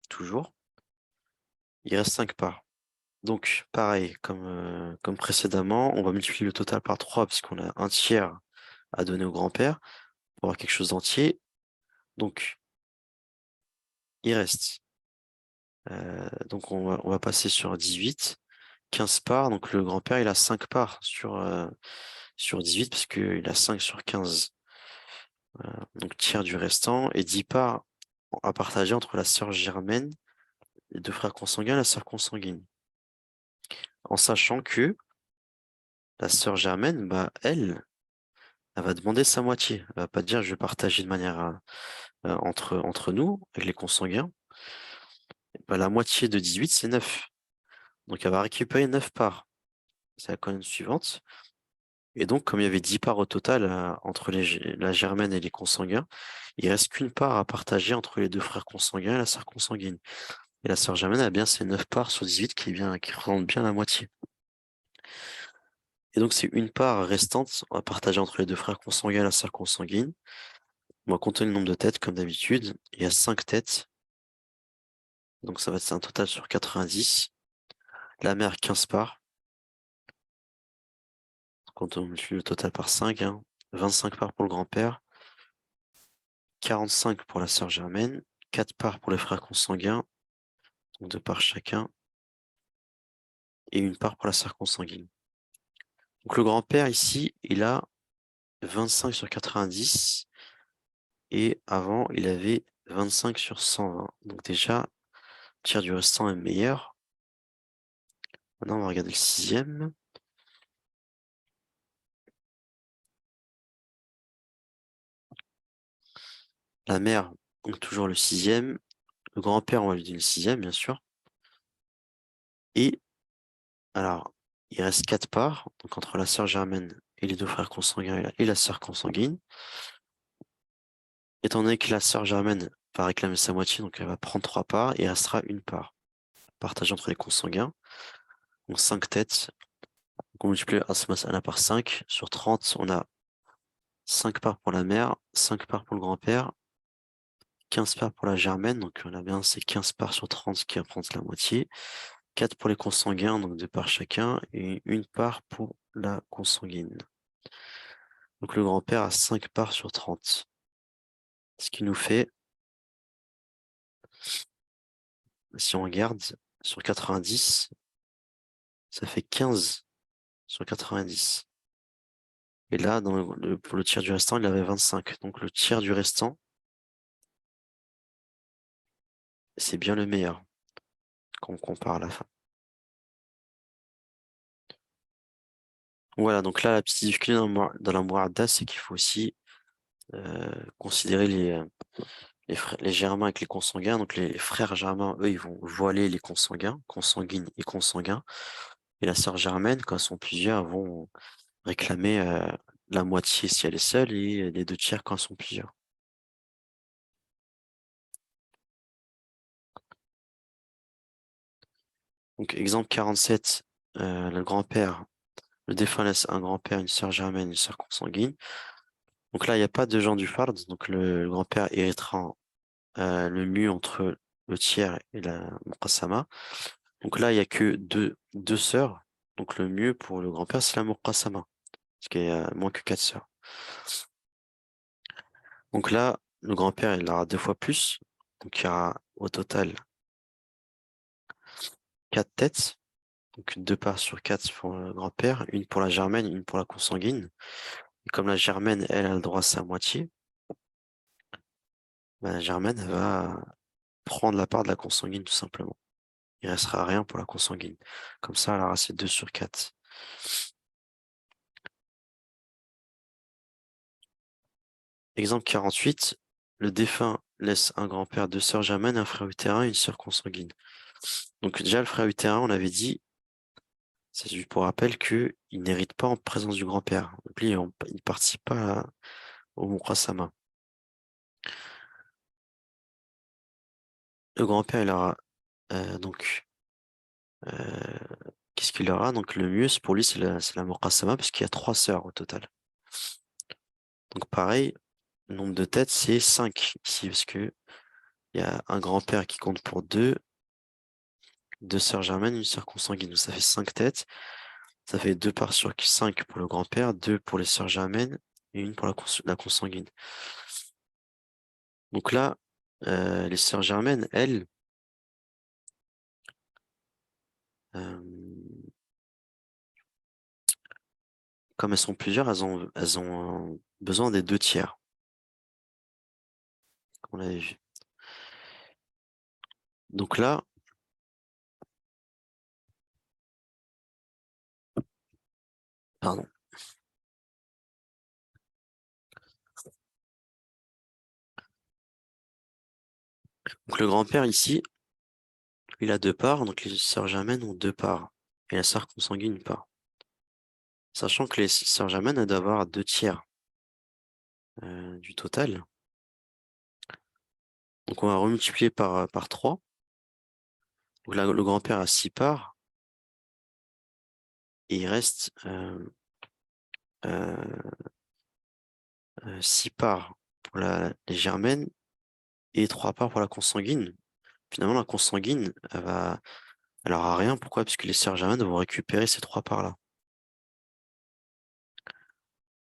toujours. Il reste 5 parts. Donc, pareil, comme précédemment, on va multiplier le total par 3 puisqu'on a un tiers à donner au grand-père pour avoir quelque chose d'entier. Donc, il reste. Donc, on va passer sur 18. 15 parts. Donc, le grand-père, il a 5 parts sur 18 parce qu'il a 5 sur 15. Donc, tiers du restant et 10 parts à partager entre la sœur germaine, les deux frères consanguins et la sœur consanguine. En sachant que la sœur germaine, bah, elle va demander sa moitié. Elle va pas dire je vais partager de manière entre nous, avec les consanguins. Bah, la moitié de 18, c'est 9. Donc elle va récupérer 9 parts. C'est la colonne suivante. Et donc, comme il y avait 10 parts au total entre la germaine et les consanguins, il reste qu'une part à partager entre les deux frères consanguins et la sœur consanguine. Et la sœur germaine a bien ses 9 parts sur 18 qui représente bien la moitié. Et donc, c'est une part restante à partager entre les deux frères consanguins et la sœur consanguine. On va compter le nombre de têtes comme d'habitude. Il y a 5 têtes. Donc ça va être un total sur 90. La mère 15 parts. Quand on multiplie le total par 5, 25 parts pour le grand-père, 45 pour la sœur germaine, 4 parts pour les frères consanguins, donc 2 parts chacun, et une part pour la sœur consanguine. Donc le grand-père ici, il a 25 sur 90, et avant, il avait 25 sur 120. Donc déjà, le tiers du restant est meilleur. Maintenant, on va regarder le sixième. La mère, donc toujours le sixième. Le grand-père, on va lui donner le sixième, bien sûr. Et, alors, il reste 4 parts, donc entre la sœur germaine et les deux frères consanguins et la sœur consanguine. Étant donné que la sœur germaine va réclamer sa moitié, donc elle va prendre 3 parts et il restera une part, partagée entre les consanguins. Donc 5 têtes. Donc on multiplie la par 5. Sur 30, on a 5 parts pour la mère, 5 parts pour le grand-père, 15 parts pour la germaine, donc on a bien ces 15 parts sur 30 qui représentent la moitié. 4 pour les consanguins, donc 2 parts chacun, et une part pour la consanguine. Donc le grand-père a 5 parts sur 30. Ce qui nous fait, si on regarde, sur 90, ça fait 15 sur 90. Et là, pour le tiers du restant, il avait 25. Donc le tiers du restant, c'est bien le meilleur quand on compare à la fin. Voilà, donc là, la petite difficulté dans la Mu'adda, c'est qu'il faut aussi considérer les germains avec les consanguins. Donc les frères germains, eux, ils vont voiler les consanguins, consanguines et consanguins. Et la sœur germaine, quand elles sont plusieurs, vont réclamer la moitié si elle est seule et les 2 tiers quand elles sont plusieurs. Donc, exemple 47, le grand-père, le défunt laisse un grand-père, une sœur germaine, une sœur consanguine. Donc là, il n'y a pas de gens du fard, donc le grand-père héritera le mu entre le tiers et la muqassama. Donc là, il n'y a que deux sœurs. Donc le mieux pour le grand-père, c'est la muqassama, parce qu'il y a moins que quatre sœurs. Donc là, le grand-père, il aura deux fois plus. Donc il y aura au total quatre têtes. Donc deux parts sur quatre pour le grand-père, une pour la germaine, une pour la consanguine. Et comme la germaine, elle a le droit à sa moitié, ben, la germaine, elle va prendre la part de la consanguine tout simplement. Il restera rien pour la consanguine. Comme ça, elle aura ses 2 sur 4. Exemple 48. Le défunt laisse un grand-père, deux sœurs germaines, un frère utérin et une sœur consanguine. Donc déjà, le frère utérin, on avait dit, c'est juste pour rappel qu'il n'hérite pas en présence du grand-père. Donc lui, il ne participe pas au Muqassama. Le grand-père, il aura donc euh, qu'est-ce qu'il aura? Donc le mieux, pour lui, c'est la Muqassama, parce qu'il y a trois sœurs au total. Donc pareil, le nombre de têtes, c'est 5 ici, parce que il y a un grand-père qui compte pour deux sœurs germaines, une sœur consanguine. Donc ça fait 5 têtes. Ça fait 2 parts sur 5 pour le grand-père, 2 pour les sœurs germaines et une pour la consanguine. Donc là, les sœurs germaines, elles, euh, comme elles sont plusieurs, elles ont besoin des deux tiers, comme on l'avait vu. Donc là, pardon. Donc le grand-père ici, il a deux parts, donc les sœurs germaines ont deux parts, et la sœur consanguine une part. Sachant que les sœurs germaines, elles doivent avoir deux tiers du total. Donc on va remultiplier par 3. Donc là, le grand-père a 6 parts, et il reste 6 parts pour les germaines et 3 parts pour la consanguine. Finalement, la consanguine, elle aura rien. Pourquoi? Puisque les sœurs germaines vont récupérer ces 3 parts-là.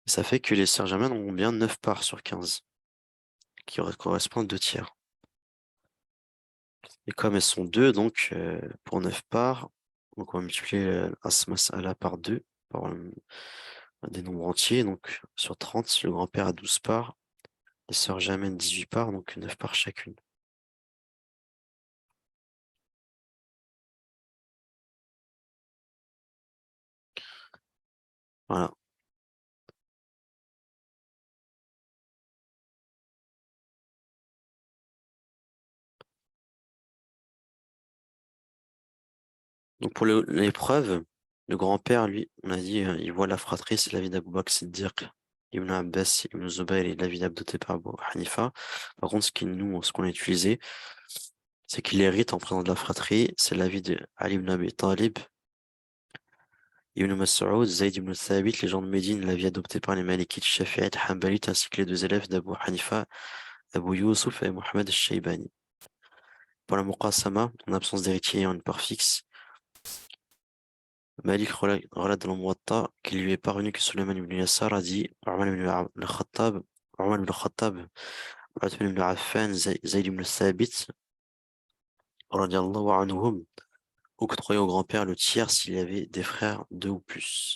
Ça fait que les sœurs germaines auront bien 9 parts sur 15, qui correspondent à 2 tiers. Et comme elles sont 2, donc pour 9 parts, donc on va multiplier la par 2, par des nombres entiers. Donc sur 30, le grand-père a 12 parts, les sœurs germaines 18 parts, donc 9 parts chacune. Voilà. Donc pour l'épreuve, le grand-père, lui, on a dit, il voit la fratrie, c'est l'avis d'Abou Bakr Siddiq, Ibn Abbas, Ibn Zubayr et l'avis d'adopté par Abu Hanifa. Par contre, ce qu'on a utilisé, c'est qu'il hérite en présence de la fratrie, c'est l'avis de Ali ibn Abi Talib, Ibn Mas'ud, Zayd ibn Thabit, les gens de Médine, l'avis adopté par les Malikites, Shafi'ites, Hanbalites, ainsi que les deux élèves d'Abu Hanifa, Abu Yusuf et Mohamed al-Shaybani. Pour la Muqassama, en absence d'héritier ayant une part fixe, Malik relate dans le Muwatta qu'il lui est parvenu que Sulayman ibn Yassar a dit Umar ibn al-Khattab, Umar ibn al-Khattab, Uthman ibn Affan, Zayd ibn Thabit, radiallahu anhum, octroyaient au grand-père le tiers s'il y avait des frères deux ou plus.